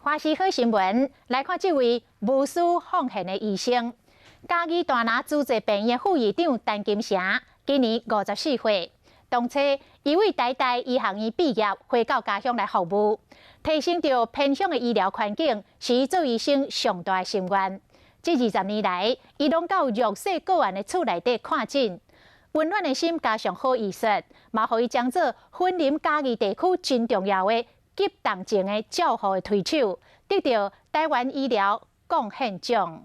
花喜好新闻来看，这位无私奉献的医生，嘉义大拿主治病院副院长陈金城，今年54岁。当初因为代代医学院毕业，回到家乡来服务，提升着偏乡的医疗环境，是做医生上大的心愿。这20年来，伊拢到弱势个案的厝内底看诊，温暖的心加上好医术，嘛，互伊将做粉林嘉义地区真重要的急动症的照护的推手，得到台湾医疗贡献奖。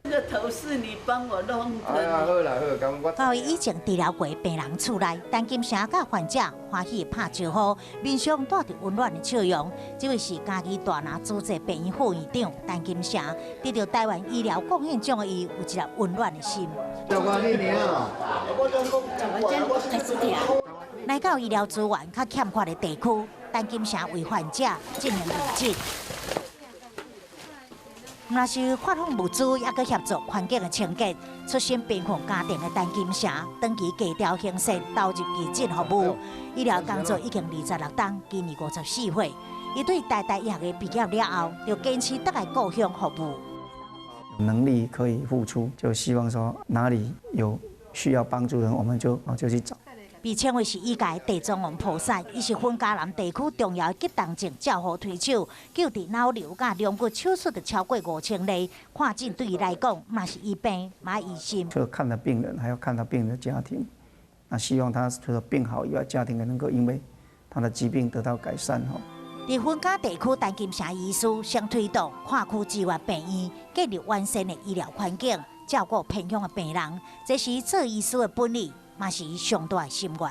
这个头是你帮我弄的。好啦，到以前治疗过病人厝内，陈金城甲患者欢喜拍招呼，面上带着温暖的笑容。这位是嘉义大拿主治病院副院长陈金城，得到台湾医疗贡献奖的伊，有一粒温暖的心。来到医疗资源较欠缺的地区，陈金城为患者进行义诊。若是发放物资，也佮协助环境的清洁。出身贫困家庭的陈金城，长期家调形式投入义诊服务，医疗工作已经26档，今年54岁。伊对代代医学的毕业了后，就坚持倒来故乡服务。有能力可以付出，就希望说哪里有需要帮助的人，我们就去找。被称为是医界地藏王菩萨，伊是分嘉南地区重要的急动症照护推手，救治脑瘤甲两骨手术的超过5000例。看诊对伊来讲，嘛是医病嘛医心。除了看到病人，还要看到病人的家庭。那希望他除了病好以外，家庭也能够因为他的疾病得到改善哈。伫分嘉地区，陈金城医师想推动跨区支援病院，建立完善的医疗环境，照顾偏乡的病人，这是做医师的本领。嘛是上大的心愿。